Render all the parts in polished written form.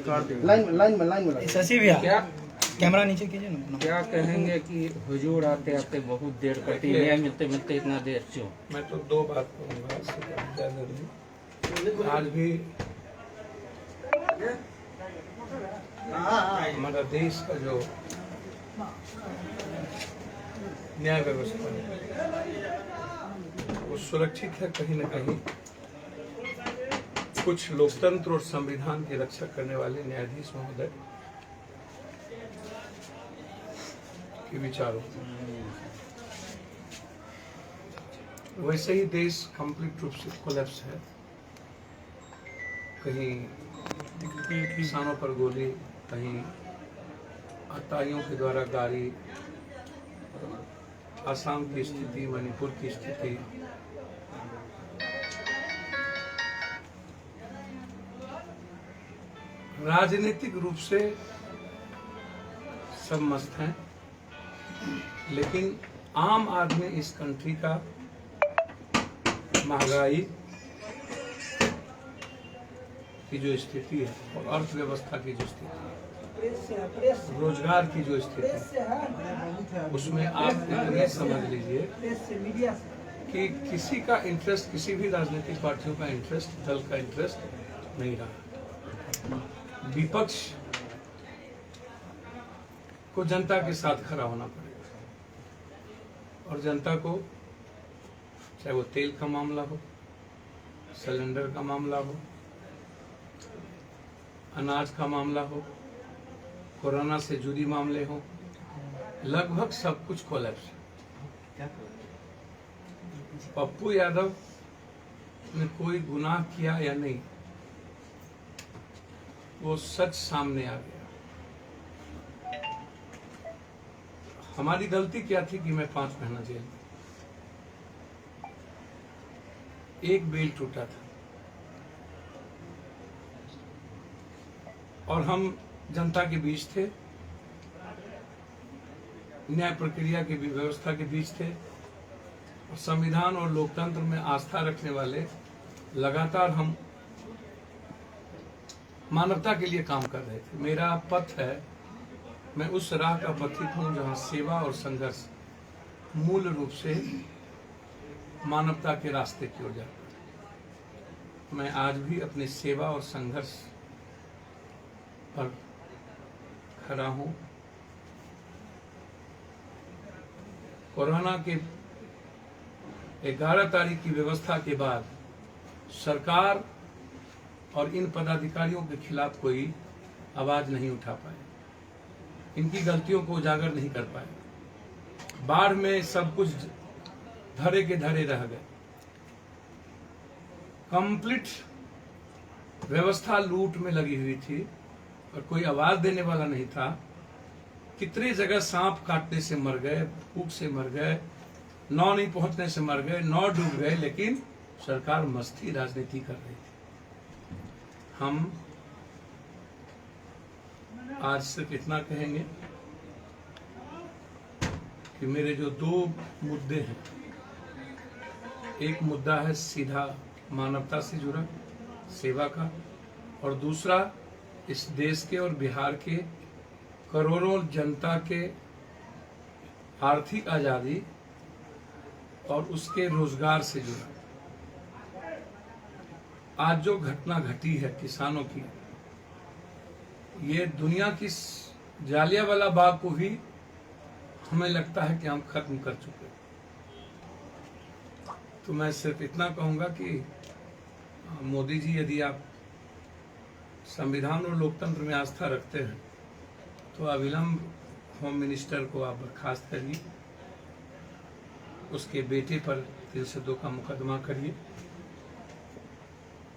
Line Shashi भैया क्या camera नीचे कीजिए ना। क्या कहेंगे कि हुजूर आते आते बहुत देर करती है, न्याय मिलते मिलते इतना देर क्यों? मैं तो दो बात कहूँगा, आज भी हमारा देश का जो न्याय व्यवस्था है वो सुरक्षित है कहीं न कहीं कुछ लोकतंत्र और संविधान की रक्षा करने वाले न्यायाधीश महोदय के विचारों। वैसे ही देश कंप्लीट रूप से कोलैप्स है। कहीं किसानों पर गोली, कहीं हत्याओं के द्वारा गाड़ी, असम की स्थिति, मणिपुर की स्थिति, राजनीतिक रूप से सब मस्त हैं, लेकिन आम आदमी इस कंट्री का महंगाई की जो स्थिति है और अर्थव्यवस्था की जो स्थिति है, रोजगार की जो स्थिति है, उसमें आप इतने समझ लीजिए कि किसी का इंटरेस्ट, किसी भी राजनीतिक पार्टियों का इंटरेस्ट, दल का इंटरेस्ट नहीं रहा। विपक्ष को जनता के साथ खड़ा होना पड़ेगा और जनता को, चाहे वो तेल का मामला हो, सिलेंडर का मामला हो, अनाज का मामला हो, कोरोना से जुड़ी मामले हो, लगभग सब कुछ कोलैप्स है। पप्पू यादव ने कोई गुनाह किया या नहीं, वो सच सामने आ गया। हमारी गलती क्या थी कि मैं 5 महीना जेल में, एक बेल टूटा था और हम जनता के बीच थे, न्याय प्रक्रिया की व्यवस्था के बीच थे और संविधान और लोकतंत्र में आस्था रखने वाले लगातार हम मानवता के लिए काम कर रहे थे। मेरा पथ है, मैं उस राह का पथिक हूं जहां सेवा और संघर्ष मूल रूप से मानवता के रास्ते की ओर जाता है। मैं आज भी अपनी सेवा और संघर्ष पर खड़ा हूं। कोरोना के 11 तारीख की व्यवस्था के बाद सरकार और इन पदाधिकारियों के खिलाफ कोई आवाज नहीं उठा पाए, इनकी गलतियों को उजागर नहीं कर पाए। बाढ़ में सब कुछ धरे के धरे रह गए। कंप्लीट व्यवस्था लूट में लगी हुई थी और कोई आवाज देने वाला नहीं था। कितनी जगह सांप काटने से मर गए, भूख से मर गए, नाव नहीं पहुंचने से मर गए, नाव डूब गए, लेकिन सरकार मस्ती राजनीति कर रही थी। हम आज सिर्फ इतना कहेंगे कि मेरे जो 2 मुद्दे हैं, एक मुद्दा है सीधा मानवता से जुड़ा सेवा का, और दूसरा इस देश के और बिहार के करोड़ों जनता के आर्थिक आजादी और उसके रोजगार से जुड़ा। आज जो घटना घटी है किसानों की, ये दुनिया की जालियांवाला बाग को भी हमें लगता है कि हम खत्म कर चुके हैं। तो मैं सिर्फ इतना कहूंगा कि मोदी जी, यदि आप संविधान और लोकतंत्र में आस्था रखते हैं तो अविलंब होम मिनिस्टर को आप बर्खास्त करिए, उसके बेटे पर 302 का मुकदमा करिए,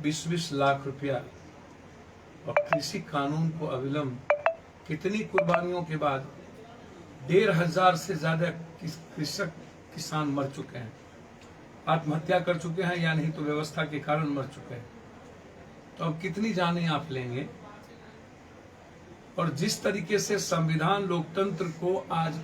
20-20 लाख रुपया और कृषि कानून को अविलंब, कितनी कुर्बानियों के बाद 1,500 से ज्यादा कृषक किसान मर चुके हैं, आत्महत्या कर चुके हैं या नहीं तो व्यवस्था के कारण मर चुके हैं। तो अब कितनी जानें आप लेंगे? और जिस तरीके से संविधान लोकतंत्र को आज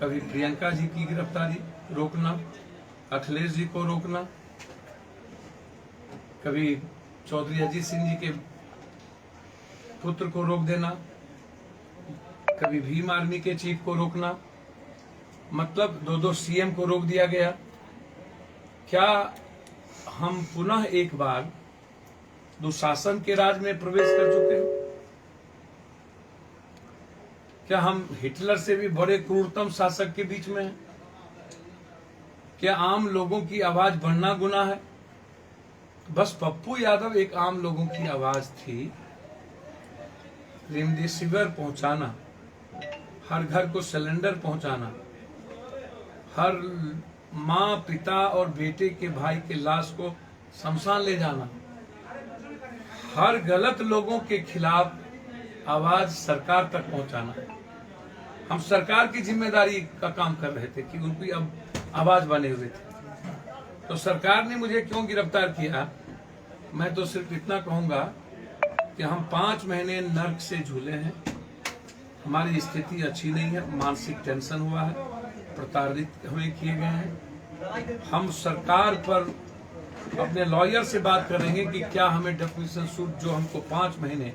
कभी प्रियंका जी की गिरफ्तारी रोकना, अखिलेश जी को रोकना, कभी चौधरी अजीत सिंह जी के पुत्र को रोक देना, कभी भीम आर्मी के चीफ को रोकना, मतलब 2 सीएम को रोक दिया गया। क्या हम पुनः एक बार दुशासन के राज में प्रवेश कर चुके हैं? क्या हम हिटलर से भी बड़े क्रूरतम शासक के बीच में हैं? क्या आम लोगों की आवाज बढ़ना गुनाह है? बस पप्पू यादव एक आम लोगों की आवाज थी। रेमडेसिविर पहुंचाना, हर घर को सिलेंडर पहुंचाना, हर माँ पिता और बेटे के भाई के लाश को शमशान ले जाना, हर गलत लोगों के खिलाफ आवाज सरकार तक पहुंचाना। हम सरकार की जिम्मेदारी का काम कर रहे थे कि उनकी अब आवाज बने हुए थे। तो सरकार ने मुझे क्यों गिरफ्तार किया? मैं तो सिर्फ इतना कहूंगा कि हम 5 महीने नर्क से झूले हैं, हमारी स्थिति अच्छी नहीं है, मानसिक टेंशन हुआ है, प्रताड़ित हमें किए गए हैं। हम सरकार पर अपने लॉयर से बात करेंगे कि क्या हमें डेफिनेशन सूट जो हमको 5 महीने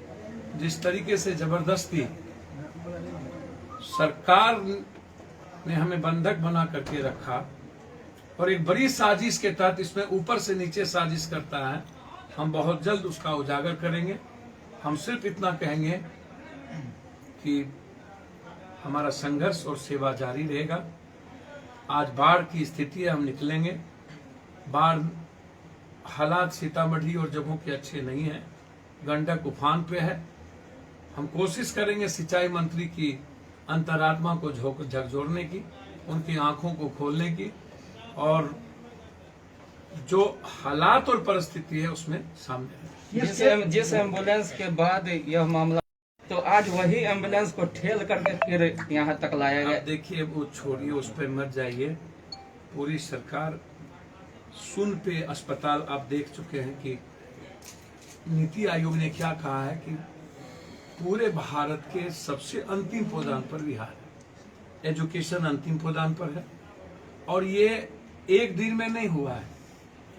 जिस तरीके से जबरदस्ती सरकार ने हमें बंधक बना करके रखा और एक बड़ी साजिश के तहत इसमें ऊपर से नीचे साजिश करता है, हम बहुत जल्द उसका उजागर करेंगे। हम सिर्फ इतना कहेंगे कि हमारा संघर्ष और सेवा जारी रहेगा। आज बाढ़ की स्थिति है, हम निकलेंगे। बाढ़ हालात सीतामढ़ी और जम्मू के अच्छे नहीं है, गंडक उफान पे है। हम कोशिश करेंगे सिंचाई मंत्री की अंतरात्मा को झकझोरने की, उनकी आंखों को खोलने की और जो हालात और परिस्थिति है उसमें सामने। जिस एम्बुलेंस के बाद यह मामला, तो आज वही एम्बुलेंस को ठेल करके फिर यहाँ तक लाया गया। देखिए, वो छोड़िए, उस पर मत जाइए। पूरी सरकार सुन पे अस्पताल आप देख चुके हैं कि नीति आयोग ने क्या कहा है कि पूरे भारत के सबसे अंतिम पायदान पर बिहार है। एजुकेशन अंतिम पायदान पर है और ये एक दिन में नहीं हुआ है,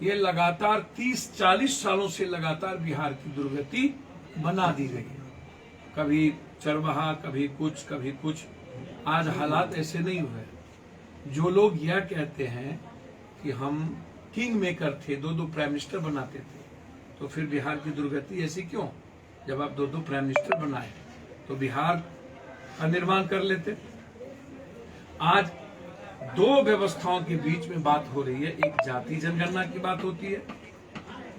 ये लगातार 30-40 सालों से लगातार बिहार की दुर्गति बना दी गई है। कभी चरवाहा, कभी कुछ। आज हालात ऐसे नहीं हुए। जो लोग यह कहते हैं कि हम किंग मेकर थे, 2 प्राइम मिनिस्टर बनाते थे, तो फिर बिहार की दुर्गति ऐसी क्यों? जब आप 2 प्राइम मिनिस्टर बनाए तो बिहार का निर्माण कर लेते। आज 2 व्यवस्थाओं के बीच में बात हो रही है, एक जाति जनगणना की बात होती है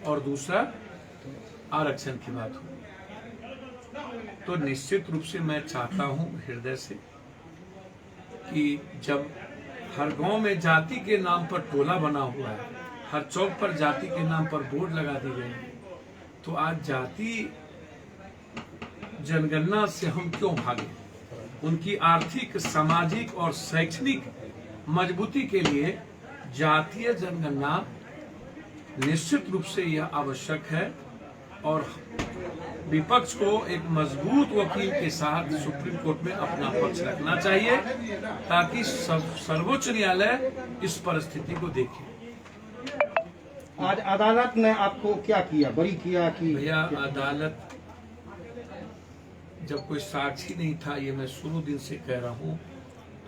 और दूसरा आरक्षण की बात होती है। तो निश्चित रूप से मैं चाहता हूं हृदय से कि जब हर गांव में जाति के नाम पर टोला बना हुआ है, हर चौक पर जाति के नाम पर बोर्ड लगा दी गई है, तो आज जाति जनगणना से हम क्यों भागे? उनकी आर्थिक, सामाजिक और शैक्षणिक मजबूती के लिए जातीय जनगणना निश्चित रूप से यह आवश्यक है और विपक्ष को एक मजबूत वकील के साथ सुप्रीम कोर्ट में अपना पक्ष रखना चाहिए ताकि सर्वोच्च न्यायालय इस परिस्थिति को देखे। आज अदालत ने आपको क्या किया, बरी किया कि? भैया, अदालत जब कोई साक्षी नहीं था, ये मैं शुरू दिन से कह रहा हूँ,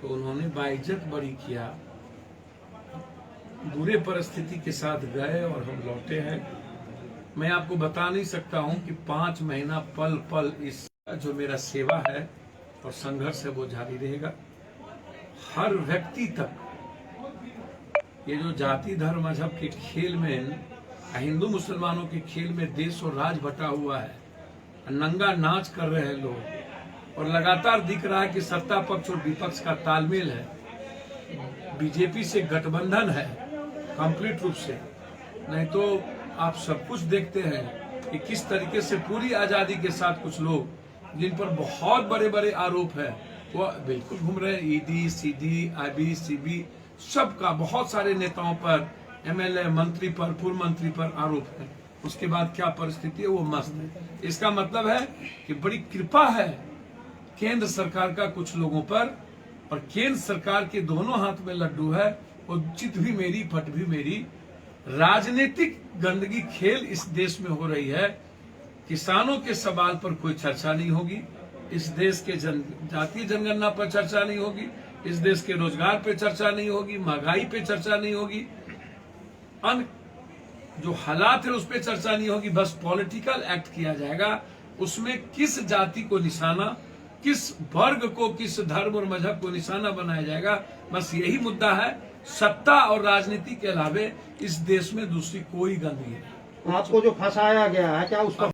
तो उन्होंने बाइज्जत बरी किया। बुरे परिस्थिति के साथ गए और हम लौटे हैं। मैं आपको बता नहीं सकता हूं कि 5 महीना पल पल इस जो मेरा सेवा है और संघर्ष है वो जारी रहेगा। हर व्यक्ति तक ये जो जाति धर्म मजहब के खेल में, हिंदू मुसलमानों के खेल में देश और राज बटा हुआ है, नंगा नाच कर रहे हैं लोग और लगातार दिख रहा है कि सत्ता पक्ष और विपक्ष का तालमेल है, बीजेपी से गठबंधन है कंप्लीट रूप से। नहीं तो आप सब कुछ देखते हैं कि किस तरीके से पूरी आजादी के साथ कुछ लोग जिन पर बहुत बड़े बड़े आरोप है वो बिल्कुल घूम रहे हैं। ईडी, सीडी, आईबी, सीबी, सबका, बहुत सारे नेताओं पर, एमएलए, मंत्री पर, पूर्व मंत्री पर आरोप है। उसके बाद क्या परिस्थिति है वो मस्त है। इसका मतलब है कि बड़ी कृपा है केंद्र सरकार का कुछ लोगों पर, और केंद्र सरकार के दोनों हाथ में लड्डू है, वो चित भी मेरी पट भी मेरी। राजनीतिक गंदगी खेल इस देश में हो रही है, किसानों के सवाल पर कोई चर्चा नहीं होगी, इस देश के जातीय जनगणना पर चर्चा नहीं होगी, इस देश के रोजगार पे चर्चा नहीं होगी, महंगाई पे चर्चा नहीं होगी, अन्य जो हालात है उस पर चर्चा नहीं होगी। बस पॉलिटिकल एक्ट किया जाएगा, उसमें किस जाति को निशाना, किस वर्ग को, किस धर्म और मजहब को निशाना बनाया जाएगा, बस यही मुद्दा है। सत्ता और राजनीति के अलावे इस देश में दूसरी कोई गंदगी नहीं। आपको जो फंसाया गया है क्या उसका